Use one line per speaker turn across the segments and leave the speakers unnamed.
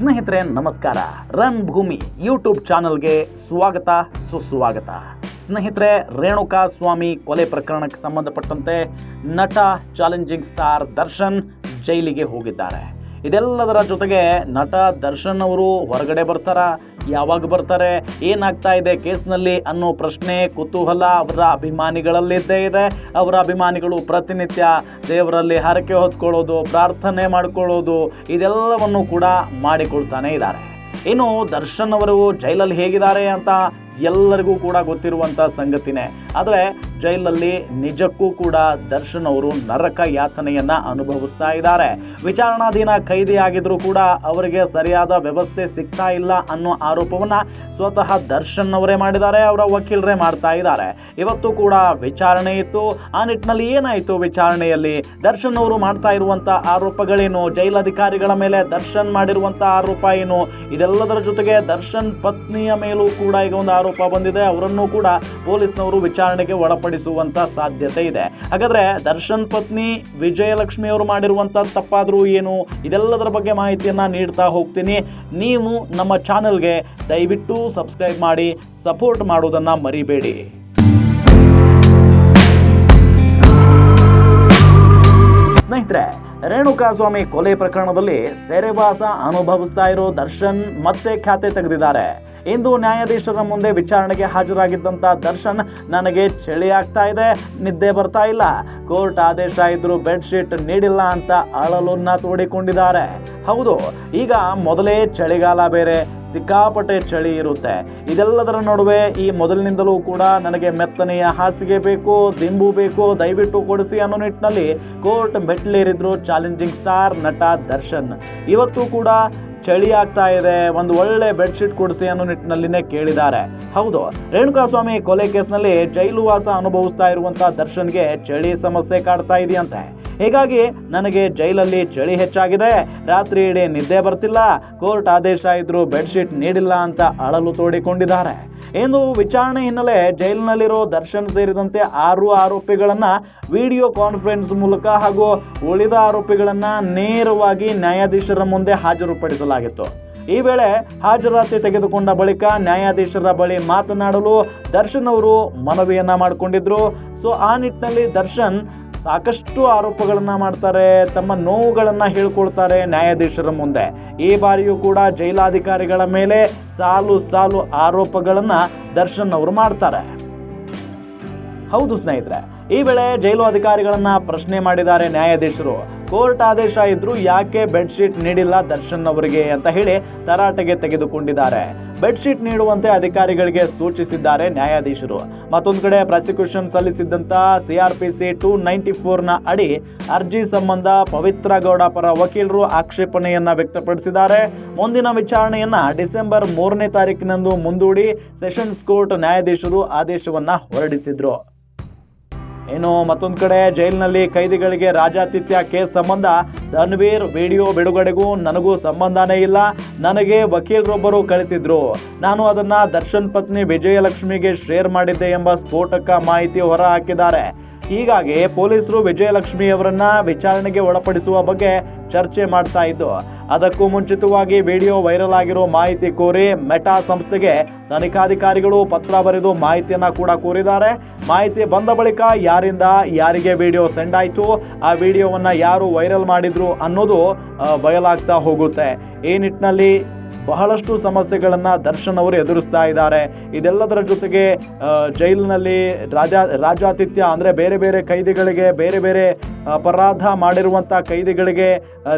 ಸ್ನೇಹಿತರೆ ನಮಸ್ಕಾರ. ರನ್ ಭೂಮಿ ಯೂಟ್ಯೂಬ್ ಚಾನಲ್ಗೆ ಸ್ವಾಗತ ಸುಸ್ವಾಗತ. ಸ್ನೇಹಿತರೆ, ರೇಣುಕಾ ಸ್ವಾಮಿ ಕೊಲೆ ಪ್ರಕರಣಕ್ಕೆ ಸಂಬಂಧಪಟ್ಟಂತೆ ನಟ ಚಾಲೆಂಜಿಂಗ್ ಸ್ಟಾರ್ ದರ್ಶನ್ ಜೈಲಿಗೆ ಹೋಗಿದ್ದಾರೆ. ಇದೆಲ್ಲದರ ಜೊತೆಗೆ ನಟ ದರ್ಶನ್ ಅವರು ಹೊರಗಡೆ ಬರ್ತಾರಾ, ಯಾವಾಗ ಬರ್ತಾರೆ, ಏನಾಗ್ತಾ ಇದೆ ಕೇಸ್ನಲ್ಲಿ ಅನ್ನೋ ಪ್ರಶ್ನೆ ಕುತೂಹಲ ಅವರ ಅಭಿಮಾನಿಗಳಲ್ಲಿದ್ದೇ ಇದೆ. ಅವರ ಅಭಿಮಾನಿಗಳು ಪ್ರತಿನಿತ್ಯ ದೇವರಲ್ಲಿ ಹರಕೆ ಹೊತ್ಕೊಳ್ಳೋದು, ಪ್ರಾರ್ಥನೆ ಮಾಡಿಕೊಳ್ಳೋದು ಇದೆಲ್ಲವನ್ನು ಕೂಡ ಮಾಡಿಕೊಳ್ತಾನೆ ಇದ್ದಾರೆ. ಇನ್ನು ದರ್ಶನ್ ಅವರು ಜೈಲಲ್ಲಿ ಹೇಗಿದ್ದಾರೆ ಅಂತ ಎಲ್ಲರಿಗೂ ಕೂಡ ಗೊತ್ತಿರುವಂಥ ಸಂಗತಿನೇ. ಆದರೆ ಜೈಲಲ್ಲಿ ನಿಜಕ್ಕೂ ಕೂಡ ದರ್ಶನ್ ಅವರು ನರಕ ಯಾತನೆಯನ್ನು ಅನುಭವಿಸ್ತಾ ಇದ್ದಾರೆ. ವಿಚಾರಣಾಧೀನ ಖೈದಿಯಾಗಿದ್ರೂ ಕೂಡ ಅವರಿಗೆ ಸರಿಯಾದ ವ್ಯವಸ್ಥೆ ಸಿಗ್ತಾ ಇಲ್ಲ ಅನ್ನೋ ಆರೋಪವನ್ನು ಸ್ವತಃ ದರ್ಶನ್ ಅವರೇ ಮಾಡಿದ್ದಾರೆ, ಅವರ ವಕೀಲರೇ ಮಾಡ್ತಾ ಇದ್ದಾರೆ. ಇವತ್ತು ಕೂಡ ವಿಚಾರಣೆ ಇತ್ತು. ಆ ನಿಟ್ಟಿನಲ್ಲಿ ಏನಾಯಿತು ವಿಚಾರಣೆಯಲ್ಲಿ, ದರ್ಶನ್ ಅವರು ಮಾಡ್ತಾ ಇರುವಂಥ ಆರೋಪಗಳೇನು, ಜೈಲಧಿಕಾರಿಗಳ ಮೇಲೆ ದರ್ಶನ್ ಮಾಡಿರುವಂಥ ಆರೋಪ ಏನು, ಇದೆಲ್ಲದರ ಜೊತೆಗೆ ದರ್ಶನ್ ಪತ್ನಿಯ ಮೇಲೂ ಕೂಡ ಈಗ ಒಂದು ಆರೋಪ ಬಂದಿದೆ. ಅವರನ್ನು ಕೂಡ ಪೊಲೀಸ್ನವರು ವಿಚಾರಣೆಗೆ ಒಳಪಡಿಸುವಂತ ಸಾಧ್ಯತೆ ಇದೆ. ಹಾಗಾದ್ರೆ ದರ್ಶನ್ ಪತ್ನಿ ವಿಜಯಲಕ್ಷ್ಮಿ ಅವರು ಮಾಡಿರುವಂತ ತಪ್ಪಾದ್ರೂ ಏನು, ಇದೆಲ್ಲದರ ಬಗ್ಗೆ ಮಾಹಿತಿಯನ್ನ ನೀಡ್ತಾ ಹೋಗ್ತೀನಿ. ನೀವು ನಮ್ಮ ಚಾನೆಲ್ಗೆ ದಯವಿಟ್ಟು ಸಬ್ಸ್ಕ್ರೈಬ್ ಮಾಡಿ, ಸಪೋರ್ಟ್ ಮಾಡೋದನ್ನ ಮರಿಬೇಡಿ. ಸ್ನೇಹಿತರೆ, ರೇಣುಕಾ ಸ್ವಾಮಿ ಕೊಲೆ ಪ್ರಕರಣದಲ್ಲಿ ಸೆರೆವಾಸ ಅನುಭವಿಸ್ತಾ ಇರೋ ದರ್ಶನ್ ಮತ್ತೆ ಖಾತೆ ತೆಗೆದಿದ್ದಾರೆ. ಇಂದು ನ್ಯಾಯಾಧೀಶರ ಮುಂದೆ ವಿಚಾರಣೆಗೆ ಹಾಜರಾಗಿದ್ದಂಥ ದರ್ಶನ್, ನನಗೆ ಚಳಿ ಆಗ್ತಾ ಇದೆ, ನಿದ್ದೆ ಬರ್ತಾ ಇಲ್ಲ, ಕೋರ್ಟ್ ಆದೇಶ ಇದ್ರೂ ಬೆಡ್ಶೀಟ್ ನೀಡಿಲ್ಲ ಅಂತ ಅಳಲನ್ನ ತೋಡಿಕೊಂಡಿದ್ದಾರೆ. ಹೌದು, ಈಗ ಮೊದಲೇ ಚಳಿಗಾಲ ಬೇರೆ, ಸಿಕ್ಕಾಪಟ್ಟೆ ಚಳಿ ಇರುತ್ತೆ. ಇದೆಲ್ಲದರ ನಡುವೆ ಈ ಮೊದಲಿನಿಂದಲೂ ಕೂಡ ನನಗೆ ಮೆತ್ತನೆಯ ಹಾಸಿಗೆ ಬೇಕು, ದಿಂಬು ಬೇಕು, ದಯವಿಟ್ಟು ಕೊಡಿಸಿ ಅನ್ನೋ ನಿಟ್ಟಿನಲ್ಲಿ ಕೋರ್ಟ್ ಮೆಟ್ಲೇರಿದ್ರು ಚಾಲೆಂಜಿಂಗ್ ಸ್ಟಾರ್ ನಟ ದರ್ಶನ್. ಇವತ್ತು ಕೂಡ ಚಳಿ ಆಗ್ತಾ ಇದೆ, ಒಂದು ಒಳ್ಳೆ ಬೆಡ್ಶೀಟ್ ಕೊಡಿಸಿ ಅನ್ನೋ ನಿಟ್ಟಿನಲ್ಲಿನೇ ಕೇಳಿದ್ದಾರೆ. ಹೌದು, ರೇಣುಕಾ ಸ್ವಾಮಿ ಕೊಲೆ ಕೇಸ್ನಲ್ಲಿ ಜೈಲು ವಾಸ ಅನುಭವಿಸ್ತಾ ಇರುವಂತಹ ದರ್ಶನ್ಗೆ ಚಳಿ ಸಮಸ್ಯೆ ಕಾಡ್ತಾ ಇದೆಯಂತೆ. ಹೀಗಾಗಿ ನನಗೆ ಜೈಲಲ್ಲಿ ಚಳಿ ಹೆಚ್ಚಾಗಿದೆ, ರಾತ್ರಿ ಇಡೀ ನಿದ್ದೆ ಬರ್ತಿಲ್ಲ, ಕೋರ್ಟ್ ಆದೇಶ ಇದ್ರೂ ಬೆಡ್ಶೀಟ್ ನೀಡಿಲ್ಲ ಅಂತ ಅಳಲು ತೋಡಿಕೊಂಡಿದ್ದಾರೆ. ಇಂದು ವಿಚಾರಣೆ ಹಿನ್ನೆಲೆ ಜೈಲಿನಲ್ಲಿರೋ ದರ್ಶನ್ ಸೇರಿದಂತೆ 6 ಆರೋಪಿಗಳನ್ನ ವಿಡಿಯೋ ಕಾನ್ಫರೆನ್ಸ್ ಮೂಲಕ ಹಾಗೂ ಉಳಿದ ಆರೋಪಿಗಳನ್ನ ನೇರವಾಗಿ ನ್ಯಾಯಾಧೀಶರ ಮುಂದೆ ಹಾಜರುಪಡಿಸಲಾಗಿತ್ತು. ಈ ವೇಳೆ ಹಾಜರಾತಿ ತೆಗೆದುಕೊಂಡ ಬಳಿಕ ನ್ಯಾಯಾಧೀಶರ ಬಳಿ ಮಾತನಾಡಲು ದರ್ಶನ್ ಅವರು ಮನವಿಯನ್ನ ಮಾಡಿಕೊಂಡಿದ್ರು. ಸೊ ಆ ನಿಟ್ಟಿನಲ್ಲಿ ದರ್ಶನ್ ಸಾಕಷ್ಟು ಆರೋಪಗಳನ್ನ ಮಾಡ್ತಾರೆ, ತಮ್ಮ ನೋವುಗಳನ್ನ ಹೇಳ್ಕೊಳ್ತಾರೆ ನ್ಯಾಯಾಧೀಶರ ಮುಂದೆ. ಈ ಬಾರಿಯೂ ಕೂಡ ಜೈಲಾಧಿಕಾರಿಗಳ ಮೇಲೆ ಸಾಲು ಸಾಲು ಆರೋಪಗಳನ್ನ ದರ್ಶನ್ ಅವರು ಮಾಡ್ತಾರೆ. ಹೌದು ಸ್ನೇಹಿತರೆ, ಈ ವೇಳೆ ಜೈಲು ಅಧಿಕಾರಿಗಳನ್ನ ಪ್ರಶ್ನೆ ಮಾಡಿದ್ದಾರೆ ನ್ಯಾಯಾಧೀಶರು. ಕೋರ್ಟ್ ಆದೇಶ ಇದ್ರೂ ಯಾಕೆ ಬೆಡ್ಶೀಟ್ ನೀಡಿಲ್ಲ ದರ್ಶನ್ ಅವರಿಗೆ ಅಂತ ಹೇಳಿ ತರಾಟೆಗೆ ತೆಗೆದುಕೊಂಡಿದ್ದಾರೆ. ಬೆಡ್ಶೀಟ್ ನೀಡುವಂತೆ ಅಧಿಕಾರಿಗಳಿಗೆ ಸೂಚಿಸಿದ್ದಾರೆ ನ್ಯಾಯಾಧೀಶರು. ಮತ್ತೊಂದು ಕಡೆ ಪ್ರಾಸಿಕ್ಯೂಷನ್ ಸಲ್ಲಿಸಿದ್ದಂತ CRPC 294ನ ಅಡಿ ಅರ್ಜಿ ಸಂಬಂಧ ಪವಿತ್ರ ಗೌಡ ಪರ ವಕೀಲರು ಆಕ್ಷೇಪಣೆಯನ್ನ ವ್ಯಕ್ತಪಡಿಸಿದ್ದಾರೆ. ಮುಂದಿನ ವಿಚಾರಣೆಯನ್ನ ಡಿಸೆಂಬರ್ 3ನೇ ತಾರೀಕಿನಂದು ಮುಂದೂಡಿ ಸೆಷನ್ಸ್ ಕೋರ್ಟ್ ನ್ಯಾಯಾಧೀಶರು ಆದೇಶವನ್ನ ಹೊರಡಿಸಿದ್ರು. ಇನ್ನು ಮತ್ತೊಂದು ಕಡೆ ಜೈಲಿನಲ್ಲಿ ಖೈದಿಗಳಿಗೆ ರಾಜಾತಿಥ್ಯ ಕೇಸ್ ಸಂಬಂಧ ಧನ್ವೀರ್ ವಿಡಿಯೋ ಬಿಡುಗಡೆಗೂ ನನಗೂ ಸಂಬಂಧನೇ ಇಲ್ಲ, ನನಗೆ ವಕೀಲರೊಬ್ಬರು ಕಳಿಸಿದ್ರು, ನಾನು ಅದನ್ನ ದರ್ಶನ್ ಪತ್ನಿ ವಿಜಯಲಕ್ಷ್ಮಿಗೆ ಶೇರ್ ಮಾಡಿದ್ದೆ ಎಂಬ ಸ್ಫೋಟಕ ಮಾಹಿತಿ ಹೊರ ಹಾಕಿದ್ದಾರೆ. ಹೀಗಾಗಿ ಪೊಲೀಸರು ವಿಜಯಲಕ್ಷ್ಮಿ ಅವರನ್ನ ವಿಚಾರಣೆಗೆ ಒಳಪಡಿಸುವ ಬಗ್ಗೆ ಚರ್ಚೆ ಮಾಡ್ತಾ ಇದ್ದು, ಅದಕ್ಕೂ ಮುಂಚಿತವಾಗಿ ವಿಡಿಯೋ ವೈರಲ್ ಆಗಿರೋ ಮಾಹಿತಿ ಕೋರಿ ಮೆಟಾ ಸಂಸ್ಥೆಗೆ ತನಿಖಾಧಿಕಾರಿಗಳು ಪತ್ರ ಬರೆದು ಮಾಹಿತಿಯನ್ನ ಕೂಡ ಕೋರಿದ್ದಾರೆ. ಮಾಹಿತಿ ಬಂದ ಬಳಿಕ ಯಾರಿಂದ ಯಾರಿಗೆ ವಿಡಿಯೋ ಸೆಂಡ್ ಆಯಿತು, ಆ ವಿಡಿಯೋವನ್ನ ಯಾರು ವೈರಲ್ ಮಾಡಿದ್ರು ಅನ್ನೋದು ಬಯಲಾಗ್ತಾ ಹೋಗುತ್ತೆ. ಈ ನಿಟ್ಟಿನಲ್ಲಿ ಬಹಳಷ್ಟು ಸಮಸ್ಯೆಗಳನ್ನ ದರ್ಶನ್ ಅವರು ಎದುರಿಸ್ತಾ ಇದ್ದಾರೆ. ಇದೆಲ್ಲದರ ಜೊತೆಗೆ ಜೈಲಿನಲ್ಲಿ ರಾಜಾತಿಥ್ಯ ಅಂದರೆ ಬೇರೆ ಬೇರೆ ಖೈದಿಗಳಿಗೆ, ಬೇರೆ ಬೇರೆ ಅಪರಾಧ ಮಾಡಿರುವಂಥ ಖೈದಿಗಳಿಗೆ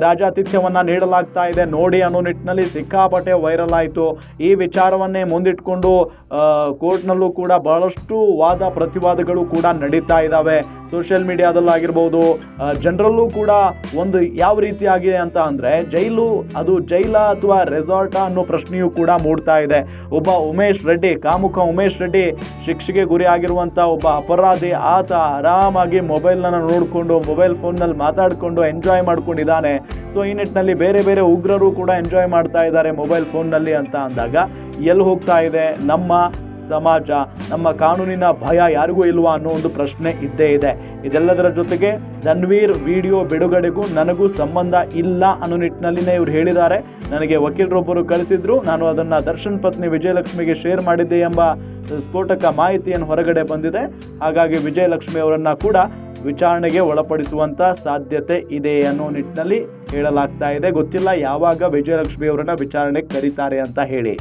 ರಾಜಾತಿಥ್ಯವನ್ನು ನೀಡಲಾಗ್ತಾ ಇದೆ ನೋಡಿ ಅನ್ನೋ ನಿಟ್ಟಿನಲ್ಲಿ ಸಿಕ್ಕಾಪಟ್ಟೆ ವೈರಲ್ ಆಯಿತು. ಈ ವಿಚಾರವನ್ನೇ ಮುಂದಿಟ್ಕೊಂಡು ಕೋರ್ಟ್ನಲ್ಲೂ ಕೂಡ ಬಹಳಷ್ಟು ವಾದ ಪ್ರತಿವಾದಗಳು ಕೂಡ ನಡೀತಾ ಇದ್ದಾವೆ. ಸೋಷಿಯಲ್ ಮೀಡಿಯಾದಲ್ಲಾಗಿರ್ಬೋದು, ಜನರಲ್ಲೂ ಕೂಡ ಒಂದು ಯಾವ ರೀತಿಯಾಗಿದೆ ಅಂತ ಅಂದರೆ, ಜೈಲು ಅದು ಜೈಲ ಅಥವಾ ರೆಸಾರ್ಟ್ ಅನ್ನೋ ಪ್ರಶ್ನೆಯೂ ಕೂಡ ಮೂಡ್ತಾ ಇದೆ. ಒಬ್ಬ ಉಮೇಶ್ ರೆಡ್ಡಿ, ಕಾಮುಕ ಉಮೇಶ್ ರೆಡ್ಡಿ ಶಿಕ್ಷೆಗೆ ಗುರಿ ಆಗಿರುವಂಥ ಒಬ್ಬ ಅಪರಾಧಿ, ಆತ ಆರಾಮಾಗಿ ಮೊಬೈಲ್ನ ನೋಡಿಕೊಂಡು ಮೊಬೈಲ್ ಫೋನ್ನಲ್ಲಿ ಮಾತಾಡಿಕೊಂಡು ಎಂಜಾಯ್ ಮಾಡ್ಕೊಂಡಿದ್ದಾನೆ. ಸೊ ಈ ನಿಟ್ಟಿನಲ್ಲಿ ಬೇರೆ ಬೇರೆ ಉಗ್ರರು ಕೂಡ ಎಂಜಾಯ್ ಮಾಡ್ತಾ ಇದ್ದಾರೆ ಮೊಬೈಲ್ ಫೋನ್ನಲ್ಲಿ ಅಂತ ಅಂದಾಗ ಎಲ್ಲಿ ಹೋಗ್ತಾ ಇದೆ ನಮ್ಮ ಸಮಾಜ, ನಮ್ಮ ಕಾನೂನಿನ ಭಯ ಯಾರಿಗೂ ಇಲ್ವಾ ಅನ್ನೋ ಒಂದು ಪ್ರಶ್ನೆ ಇದ್ದೇ ಇದೆ. ಇದೆಲ್ಲದರ ಜೊತೆಗೆ ಧನ್ವೀರ್ ವಿಡಿಯೋ ಬಿಡುಗಡೆಗೂ ನನಗೂ ಸಂಬಂಧ ಇಲ್ಲ ಅನ್ನೋ ನಿಟ್ಟಿನಲ್ಲಿನೇ ಇವ್ರು ಹೇಳಿದ್ದಾರೆ. ನನಗೆ ವಕೀಲರೊಬ್ಬರು ಕಳಿಸಿದ್ರು, ನಾನು ಅದನ್ನು ದರ್ಶನ್ ಪತ್ನಿ ವಿಜಯಲಕ್ಷ್ಮಿಗೆ ಶೇರ್ ಮಾಡಿದ್ದೆ ಎಂಬ ಸ್ಫೋಟಕ ಮಾಹಿತಿಯನ್ನು ಹೊರಗಡೆ ಬಂದಿದೆ. ಹಾಗಾಗಿ ವಿಜಯಲಕ್ಷ್ಮಿ ಅವರನ್ನ ಕೂಡ ವಿಚಾರಣೆಗೆ ಒಳಪಡಿಸುವಂತ ಸಾಧ್ಯತೆ ಇದೆ ಅನ್ನೋ ನಿಟ್ಟಿನಲ್ಲಿ ಹೇಳಲಾಗ್ತಾ ಇದೆ. ಗೊತ್ತಿಲ್ಲ ಯಾವಾಗ ವಿಜಯಲಕ್ಷ್ಮಿ ಅವರನ್ನ ವಿಚಾರಣೆಗೆ ಕರೀತಾರೆ ಅಂತ ಹೇಳಿ.